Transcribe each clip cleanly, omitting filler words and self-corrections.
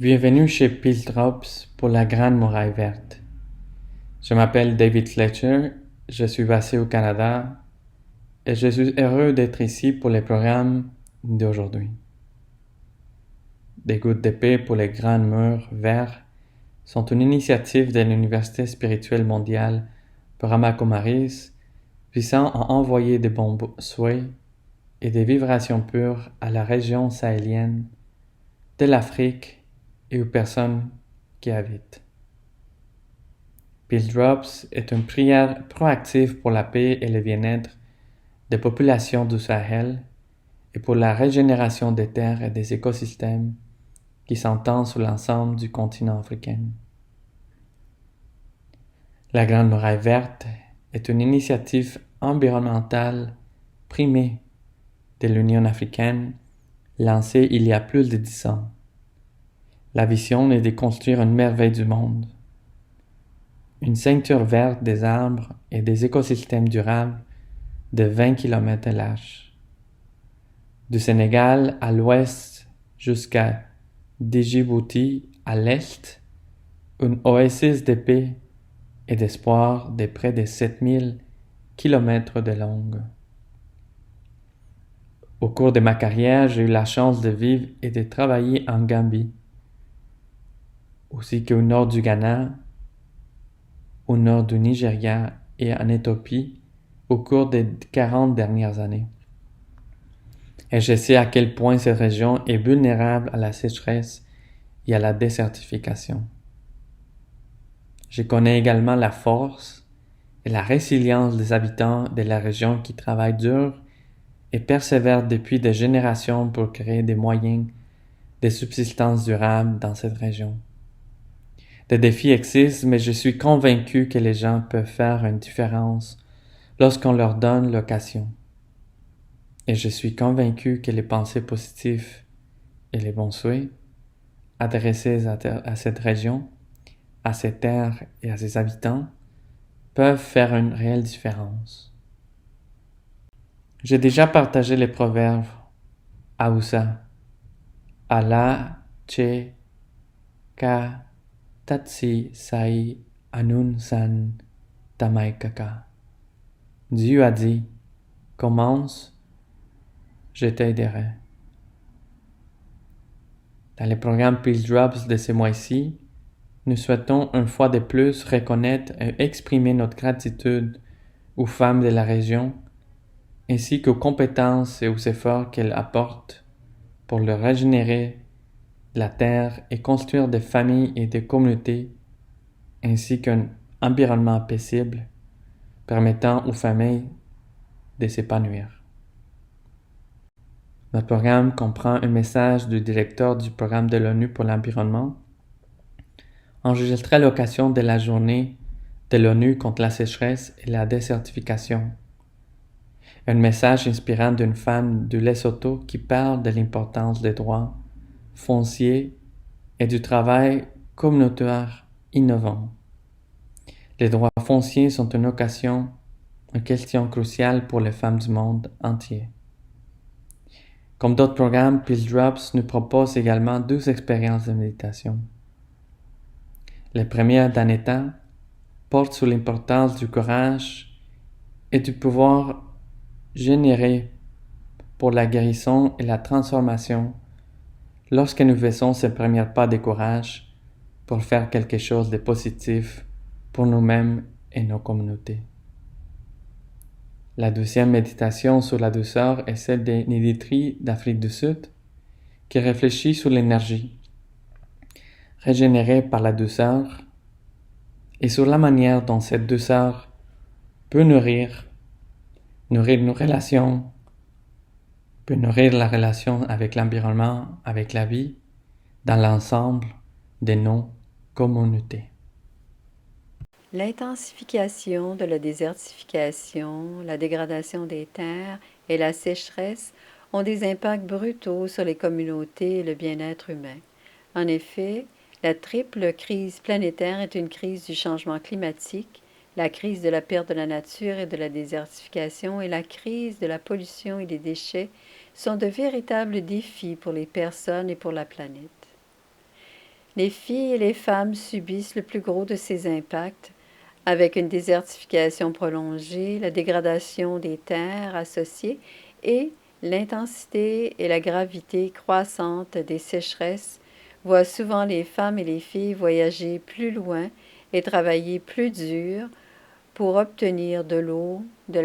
Bienvenue chez Peel Drops pour la Grande Muraille Verte. Je m'appelle David Fletcher, je suis basé au Canada et je suis heureux d'être ici pour le programme d'aujourd'hui. Des gouttes d'épée pour les grands murs verts sont une initiative de l'Université spirituelle mondiale Brahma Kumaris visant à envoyer de bons souhaits et des vibrations pures à la région sahélienne, de l'Afrique et aux personnes qui habitent. Peel Drops est une prière proactive pour la paix et le bien-être des populations du Sahel et pour la régénération des terres et des écosystèmes qui s'entendent sur l'ensemble du continent africain. La Grande Muraille Verte est une initiative environnementale primée de l'Union africaine lancée il y a plus de 10 ans. La vision est de construire une merveille du monde, une ceinture verte des arbres et des écosystèmes durables de 20 km large. Du Sénégal à l'ouest jusqu'à Djibouti à l'est, une oasis de paix et d'espoir de près de 7000 km de longue. Au cours de ma carrière, j'ai eu la chance de vivre et de travailler en Gambie, aussi qu'au nord du Ghana, au nord du Nigeria et en Éthiopie au cours des 40 dernières années. Et je sais à quel point cette région est vulnérable à la sécheresse et à la désertification. Je connais également la force et la résilience des habitants de la région qui travaillent dur et persévèrent depuis des générations pour créer des moyens de subsistance durable dans cette région. Des défis existent, mais je suis convaincu que les gens peuvent faire une différence lorsqu'on leur donne l'occasion. Et je suis convaincu que les pensées positives et les bons souhaits adressés à cette région, à ces terres et à ses habitants peuvent faire une réelle différence. J'ai déjà partagé les proverbes Hausa, Allah, Che, Ka, Tatsi, Sai, Anun, San, Tamai, Kaka. Dieu a dit, commence, je t'aiderai. Dans le programme Peel Drops de ce mois-ci, nous souhaitons une fois de plus reconnaître et exprimer notre gratitude aux femmes de la région, ainsi qu'aux compétences et aux efforts qu'elles apportent pour leur régénérer la terre et construire des familles et des communautés, ainsi qu'un environnement paisible permettant aux familles de s'épanouir. Notre programme comprend un message du directeur du programme de l'ONU pour l'environnement, enregistré à l'occasion de la journée de l'ONU contre la sécheresse et la désertification. Un message inspirant d'une femme du Lesotho qui parle de l'importance des droits fonciers et du travail communautaire innovant. Les droits fonciers sont une question cruciale pour les femmes du monde entier. Comme d'autres programmes, Peel Drops nous propose également 2 expériences de méditation. La première d'un état porte sur l'importance du courage et du pouvoir généré pour la guérison et la transformation lorsque nous faisons ce premier pas de courage pour faire quelque chose de positif pour nous-mêmes et nos communautés. La deuxième méditation sur la douceur est celle de Niditri d'Afrique du Sud, qui réfléchit sur l'énergie régénérée par la douceur et sur la manière dont cette douceur peut nourrir nos relations, peut nourrir la relation avec l'environnement, avec la vie, dans l'ensemble de nos communautés. L'intensification de la désertification, la dégradation des terres et la sécheresse ont des impacts brutaux sur les communautés et le bien-être humain. En effet, la triple crise planétaire est une crise du changement climatique, la crise de la perte de la nature et de la désertification et la crise de la pollution et des déchets sont de véritables défis pour les personnes et pour la planète. Les filles et les femmes subissent le plus gros de ces impacts, avec une désertification prolongée, la dégradation des terres associées et l'intensité et la gravité croissante des sécheresses voient souvent les femmes et les filles voyager plus loin et travailler plus dur pour obtenir de l'eau, de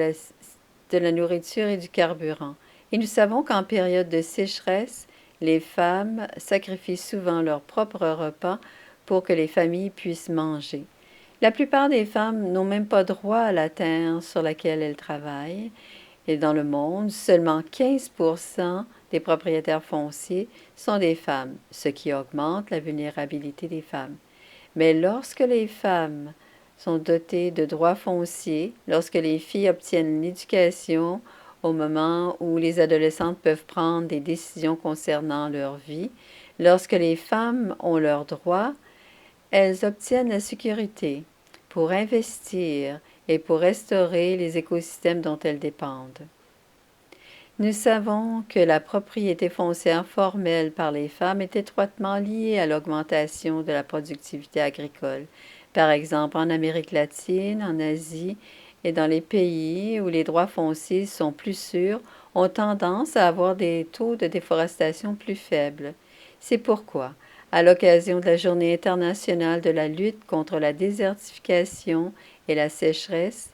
la nourriture et du carburant. Et nous savons qu'en période de sécheresse, les femmes sacrifient souvent leur propre repas pour que les familles puissent manger. La plupart des femmes n'ont même pas droit à la terre sur laquelle elles travaillent. Et dans le monde, seulement 15% des propriétaires fonciers sont des femmes, ce qui augmente la vulnérabilité des femmes. Mais lorsque les femmes sont dotées de droits fonciers, lorsque les filles obtiennent l'éducation au moment où les adolescentes peuvent prendre des décisions concernant leur vie, lorsque les femmes ont leurs droits, elles obtiennent la sécurité pour investir et pour restaurer les écosystèmes dont elles dépendent. Nous savons que la propriété foncière formelle par les femmes est étroitement liée à l'augmentation de la productivité agricole. Par exemple, en Amérique latine, en Asie et dans les pays où les droits fonciers sont plus sûrs, ont tendance à avoir des taux de déforestation plus faibles. C'est pourquoi, à l'occasion de la Journée internationale de la lutte contre la désertification et la sécheresse,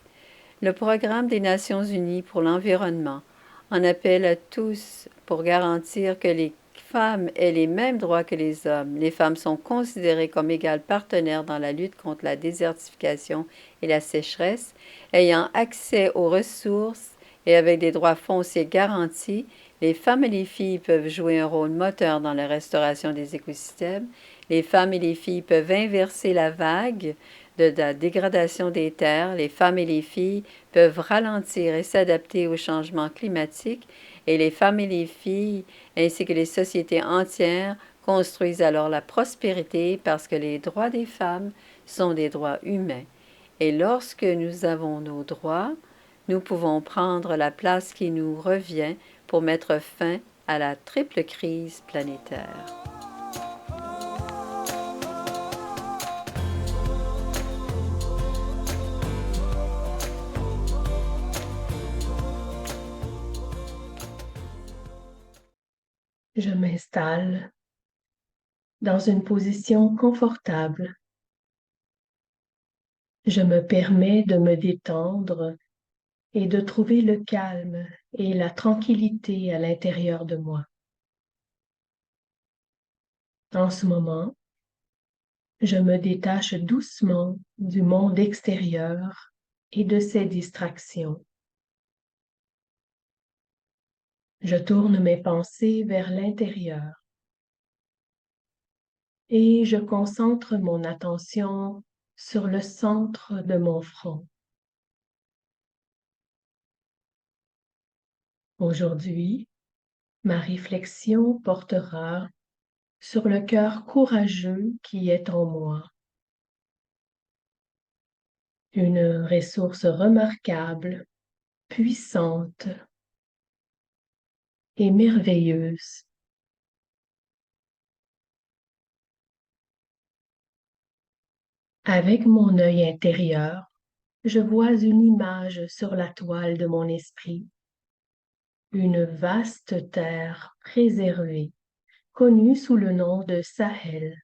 le Programme des Nations unies pour l'environnement en appelle à tous pour garantir que les femmes aient les mêmes droits que les hommes. Les femmes sont considérées comme égales partenaires dans la lutte contre la désertification et la sécheresse, ayant accès aux ressources et avec des droits fonciers garantis. Les femmes et les filles peuvent jouer un rôle moteur dans la restauration des écosystèmes. Les femmes et les filles peuvent inverser la vague de la dégradation des terres. Les femmes et les filles peuvent ralentir et s'adapter au changement climatique, et les femmes et les filles, ainsi que les sociétés entières, construisent alors la prospérité parce que les droits des femmes sont des droits humains. Et lorsque nous avons nos droits, nous pouvons prendre la place qui nous revient pour mettre fin à la triple crise planétaire. Je m'installe dans une position confortable. Je me permets de me détendre et de trouver le calme et la tranquillité à l'intérieur de moi. En ce moment, je me détache doucement du monde extérieur et de ses distractions. Je tourne mes pensées vers l'intérieur et je concentre mon attention sur le centre de mon front. Aujourd'hui, ma réflexion portera sur le cœur courageux qui est en moi, une ressource remarquable, puissante et merveilleuse. Avec mon œil intérieur, je vois une image sur la toile de mon esprit, une vaste terre préservée, connue sous le nom de Sahel.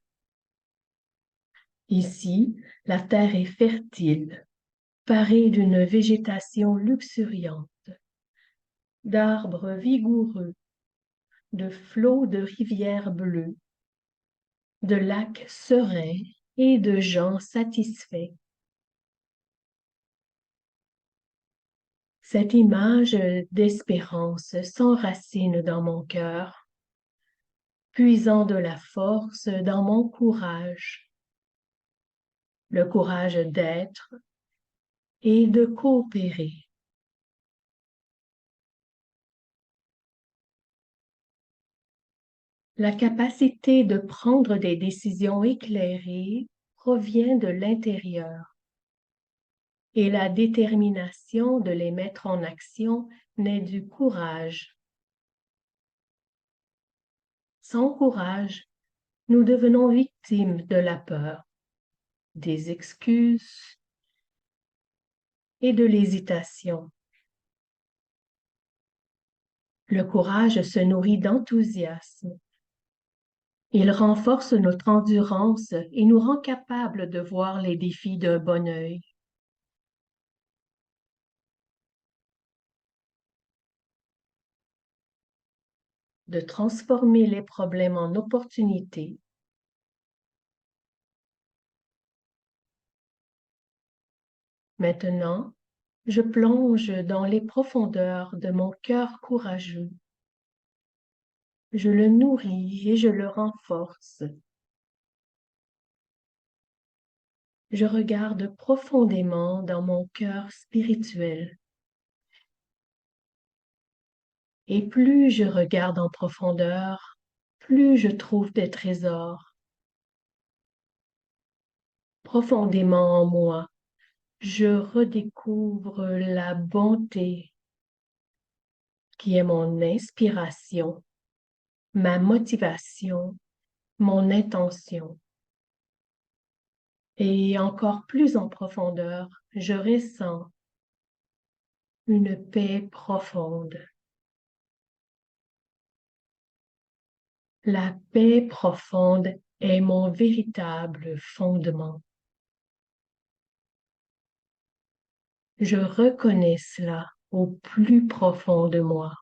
Ici, la terre est fertile, parée d'une végétation luxuriante, d'arbres vigoureux, de flots de rivières bleues, de lacs sereins et de gens satisfaits. Cette image d'espérance s'enracine dans mon cœur, puisant de la force dans mon courage, le courage d'être et de coopérer. La capacité de prendre des décisions éclairées provient de l'intérieur et la détermination de les mettre en action naît du courage. Sans courage, nous devenons victimes de la peur, des excuses et de l'hésitation. Le courage se nourrit d'enthousiasme. Il renforce notre endurance et nous rend capables de voir les défis d'un bon œil. De transformer les problèmes en opportunités. Maintenant, je plonge dans les profondeurs de mon cœur courageux. Je le nourris et je le renforce. Je regarde profondément dans mon cœur spirituel. Et plus je regarde en profondeur, plus je trouve des trésors. Profondément en moi, je redécouvre la bonté qui est mon inspiration, ma motivation, mon intention. Et encore plus en profondeur, je ressens une paix profonde. La paix profonde est mon véritable fondement. Je reconnais cela au plus profond de moi.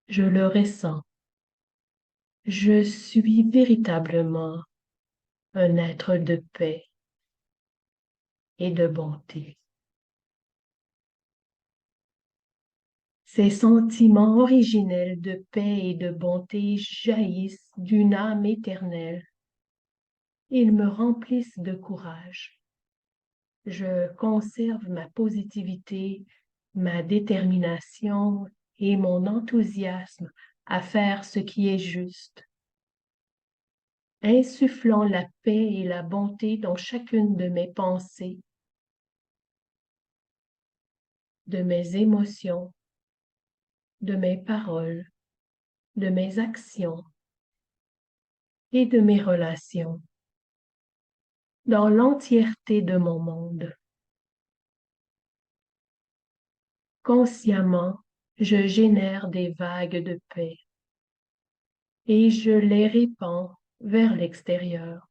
Je le ressens. Je suis véritablement un être de paix et de bonté. Ces sentiments originels de paix et de bonté jaillissent d'une âme éternelle. Ils me remplissent de courage. Je conserve ma positivité, ma détermination et mon enthousiasme à faire ce qui est juste, insufflant la paix et la bonté dans chacune de mes pensées, de mes émotions, de mes paroles, de mes actions et de mes relations, dans l'entièreté de mon monde. Consciemment, je génère des vagues de paix et je les répands vers l'extérieur,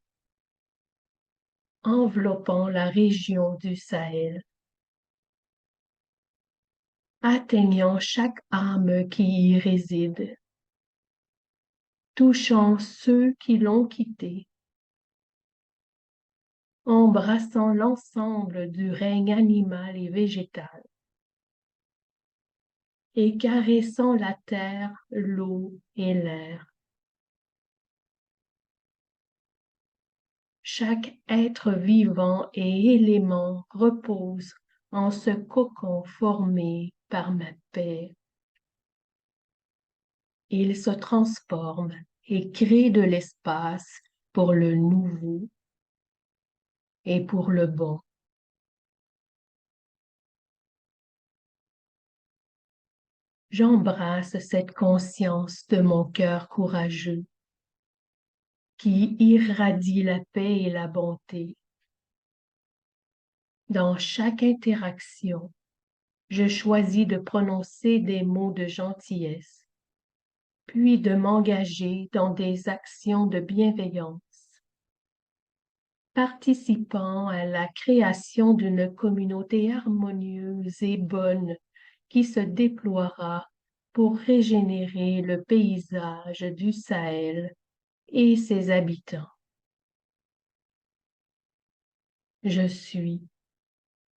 enveloppant la région du Sahel, atteignant chaque âme qui y réside, touchant ceux qui l'ont quitté, embrassant l'ensemble du règne animal et végétal, et caressant la terre, l'eau et l'air. Chaque être vivant et élément repose en ce cocon formé par ma paix. Il se transforme et crée de l'espace pour le nouveau et pour le bon. J'embrasse cette conscience de mon cœur courageux qui irradie la paix et la bonté. Dans chaque interaction, je choisis de prononcer des mots de gentillesse, puis de m'engager dans des actions de bienveillance, participant à la création d'une communauté harmonieuse et bonne qui se déploiera pour régénérer le paysage du Sahel et ses habitants. Je suis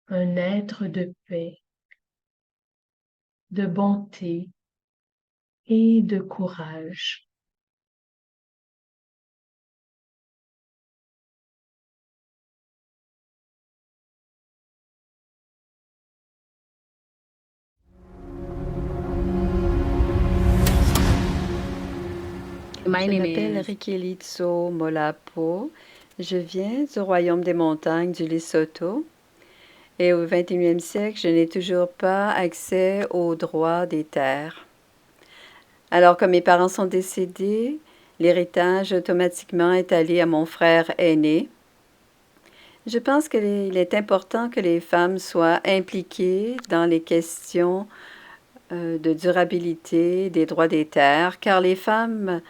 un être de paix, de bonté et de courage. Je m'appelle Rikilitso Molapo. Je viens du royaume des montagnes du Lesotho. Et au 21e siècle, je n'ai toujours pas accès aux droits des terres. Alors que mes parents sont décédés, l'héritage automatiquement est allé à mon frère aîné. Je pense qu'il est important que les femmes soient impliquées dans les questions de durabilité des droits des terres, car les femmes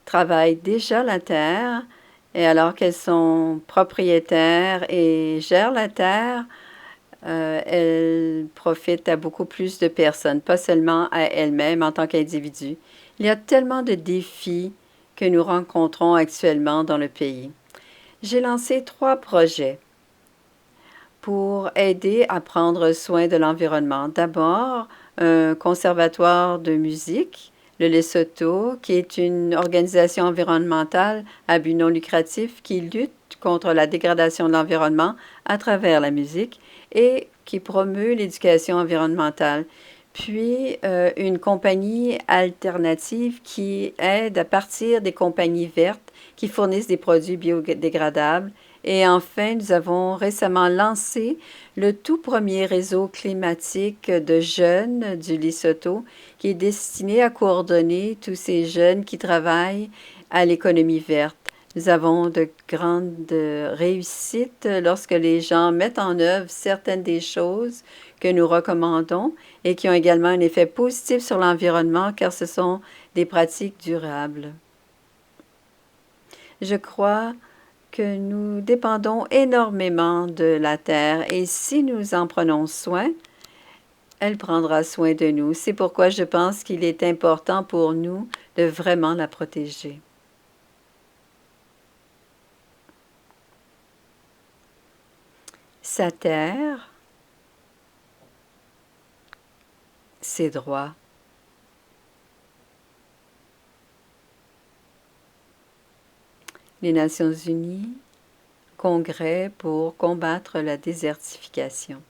travaillent déjà la terre, et alors qu'elles sont propriétaires et gèrent la terre, elles profitent à beaucoup plus de personnes, pas seulement à elles-mêmes en tant qu'individus. Il y a tellement de défis que nous rencontrons actuellement dans le pays. J'ai lancé 3 projets pour aider à prendre soin de l'environnement. D'abord, un conservatoire de musique, le Lesotho, qui est une organisation environnementale à but non lucratif qui lutte contre la dégradation de l'environnement à travers la musique et qui promeut l'éducation environnementale. Puis, une compagnie alternative qui aide à partir des compagnies vertes qui fournissent des produits biodégradables. Et enfin, nous avons récemment lancé le tout premier réseau climatique de jeunes du Lesotho qui est destiné à coordonner tous ces jeunes qui travaillent à l'économie verte. Nous avons de grandes réussites lorsque les gens mettent en œuvre certaines des choses que nous recommandons et qui ont également un effet positif sur l'environnement car ce sont des pratiques durables. Je crois que nous dépendons énormément de la terre et si nous en prenons soin, elle prendra soin de nous. C'est pourquoi je pense qu'il est important pour nous de vraiment la protéger. Sa terre, ses droits. Les Nations unies, Congrès pour combattre la désertification.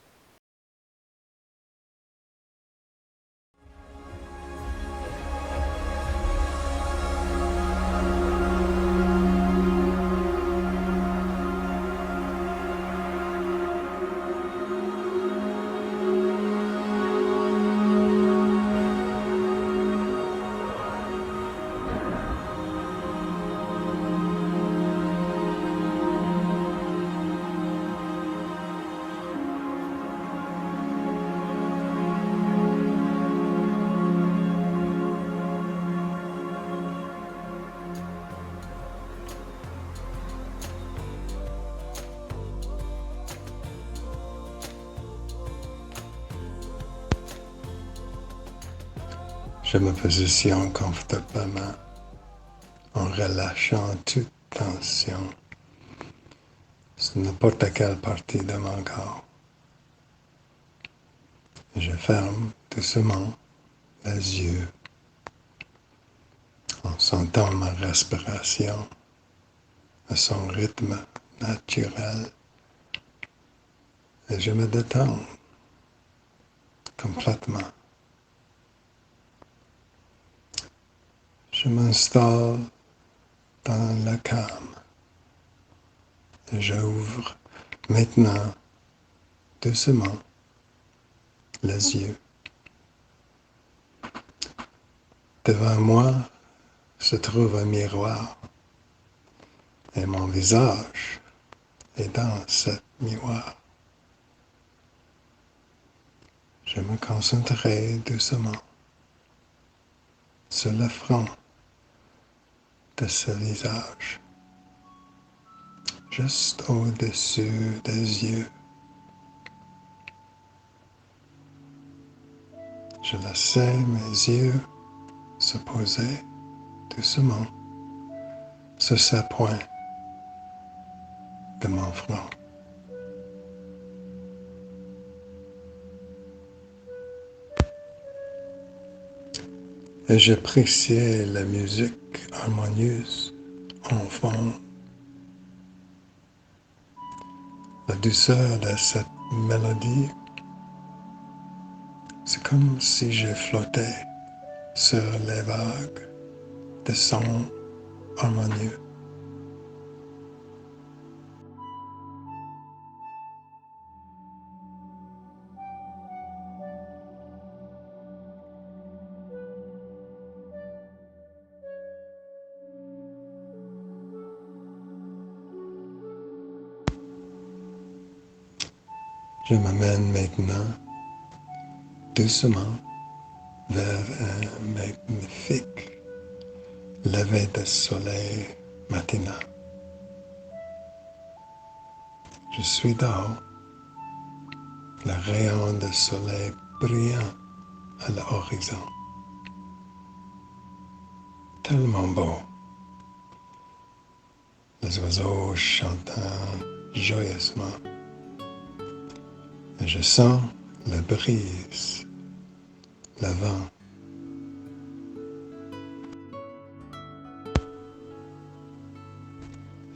Je me positionne confortablement en relâchant toute tension sur n'importe quelle partie de mon corps. Je ferme doucement les yeux en sentant ma respiration à son rythme naturel et je me détends complètement. Je m'installe dans le calme et j'ouvre maintenant doucement les yeux. Devant moi se trouve un miroir et mon visage est dans ce miroir. Je me concentrerai doucement sur le front de ce visage, juste au-dessus des yeux. Je laissais mes yeux se poser doucement sur ce point de mon front. Et j'appréciais la musique harmonieuse en fond. La douceur de cette mélodie, c'est comme si je flottais sur les vagues de sons harmonieux. Je m'amène maintenant doucement vers un magnifique lever de soleil matinal. Je suis dehors, le rayon de soleil brillant à l'horizon. Tellement beau. Les oiseaux chantant joyeusement. Et je sens la brise, le vent.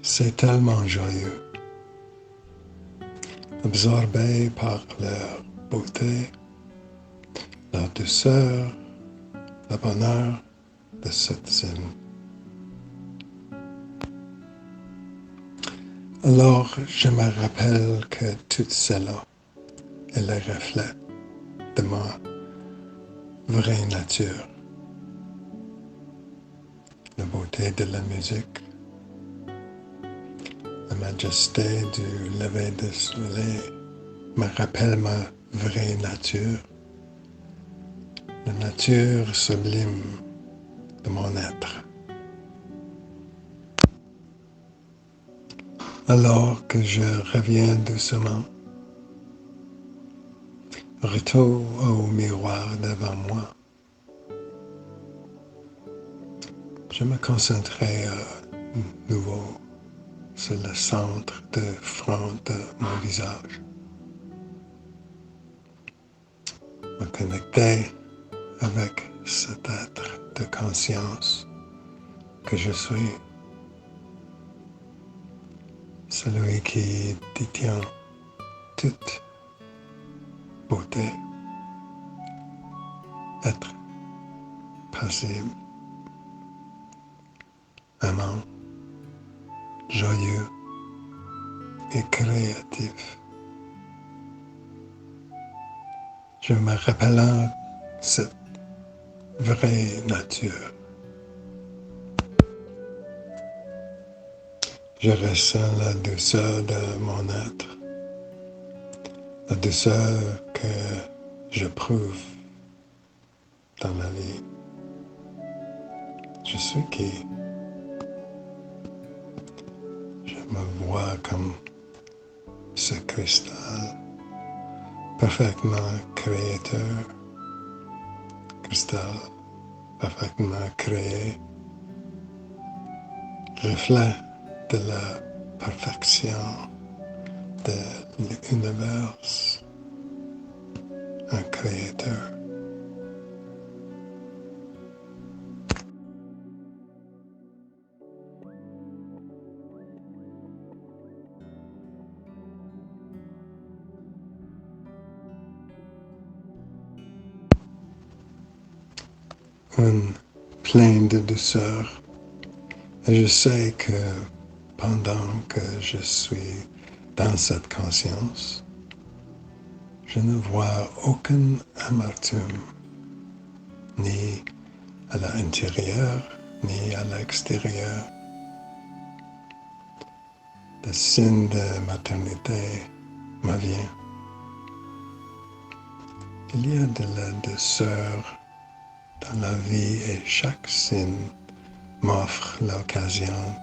C'est tellement joyeux. Absorbé par leur beauté, leur douceur, le bonheur de cette scène. Alors, je me rappelle que tout cela est le reflet de ma vraie nature. La beauté de la musique, la majesté du lever du soleil me rappelle ma vraie nature, la nature sublime de mon être. Alors que je reviens doucement, retour au miroir devant moi, je me concentrais à nouveau sur le centre de front de mon visage. Me connecter avec cet être de conscience que je suis, celui qui détient toute beauté, être paisible, aimant, joyeux et créatif. Je me rappelle cette vraie nature. Je ressens la douceur de mon être, la douceur que j'éprouve dans la vie. Je suis qui? Je me vois comme ce cristal parfaitement créateur, cristal parfaitement créé, reflet de la perfection de l'univers, un créateur. Un plein de douceur. Et je sais que pendant que je suis dans cette conscience, je ne vois aucune amertume, ni à l'intérieur, ni à l'extérieur. Le signe de maternité me vient. Il y a de la douceur dans la vie et chaque signe m'offre l'occasion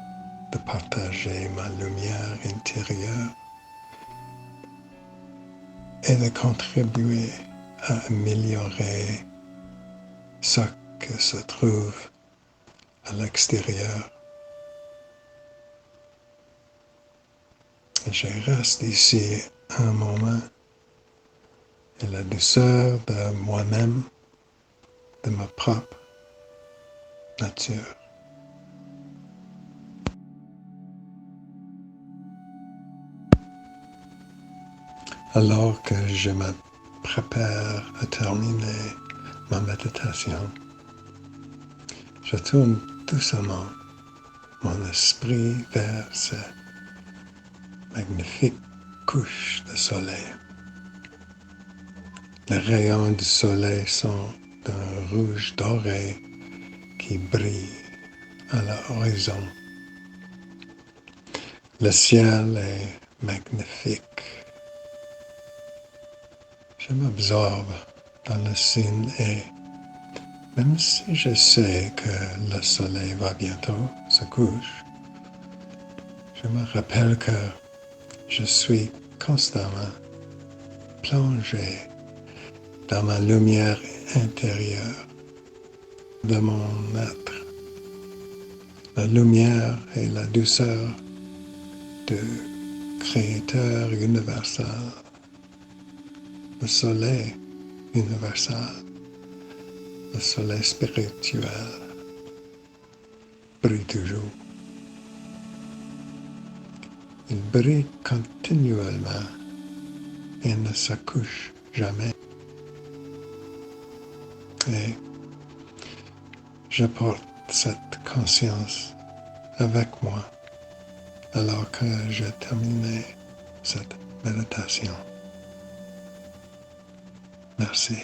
de partager ma lumière intérieure et de contribuer à améliorer ce que se trouve à l'extérieur. Et je reste ici un moment et la douceur de moi-même, de ma propre nature. Alors que je me prépare à terminer ma méditation, je tourne doucement mon esprit vers cette magnifique couche de soleil. Les rayons du soleil sont d'un rouge doré qui brille à l'horizon. Le ciel est magnifique, Je m'absorbe dans le signe et même si je sais que le soleil va bientôt se coucher, je me rappelle que je suis constamment plongé dans ma lumière intérieure de mon être. La lumière et la douceur du Créateur universel, le soleil universel, le soleil spirituel brille toujours. Il brille continuellement et ne se couche jamais. Et j'apporte cette conscience avec moi alors que j'ai terminé cette méditation. Merci.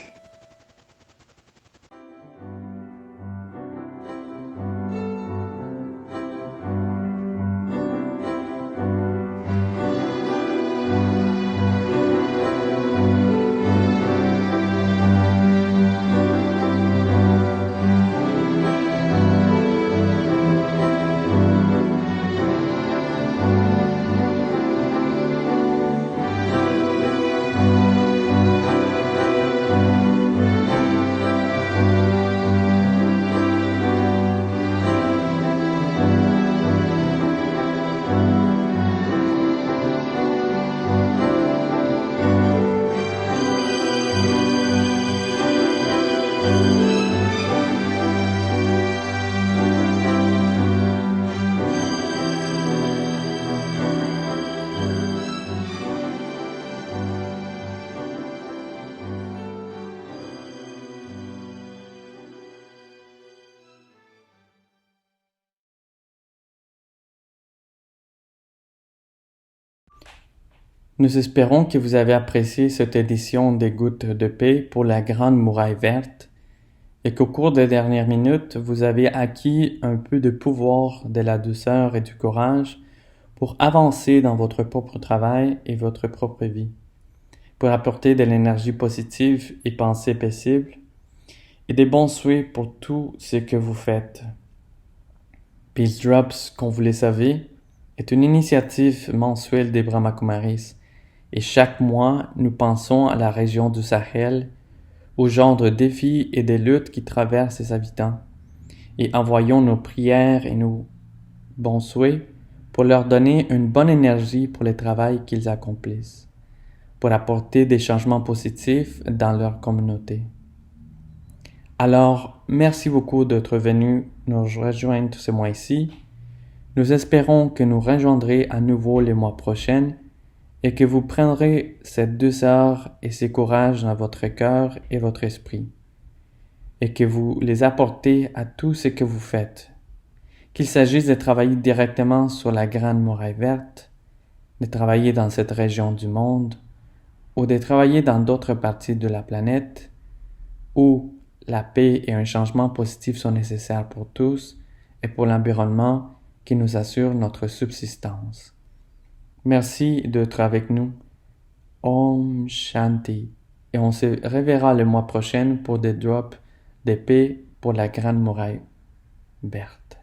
Nous espérons que vous avez apprécié cette édition des Gouttes de paix pour la Grande Muraille Verte et qu'au cours des dernières minutes, vous avez acquis un peu de pouvoir, de la douceur et du courage pour avancer dans votre propre travail et votre propre vie, pour apporter de l'énergie positive et pensée paisible et des bons souhaits pour tout ce que vous faites. Peace Drops, comme vous le savez, est une initiative mensuelle des Brahma Kumaris. Et chaque mois, nous pensons à la région du Sahel, au genre de défis et des luttes qui traversent ses habitants, et envoyons nos prières et nos bons souhaits pour leur donner une bonne énergie pour le travail qu'ils accomplissent, pour apporter des changements positifs dans leur communauté. Alors, merci beaucoup d'être venus nous rejoindre ce mois-ci. Nous espérons que nous rejoindrez à nouveau les mois prochains et que vous prendrez cette douceur et ce courage dans votre cœur et votre esprit, et que vous les apportez à tout ce que vous faites. Qu'il s'agisse de travailler directement sur la Grande Muraille Verte, de travailler dans cette région du monde, ou de travailler dans d'autres parties de la planète, où la paix et un changement positif sont nécessaires pour tous et pour l'environnement qui nous assure notre subsistance. Merci d'être avec nous. Om Shanti. Et on se reverra le mois prochain pour des drops de paix pour la Grande Muraille Verte.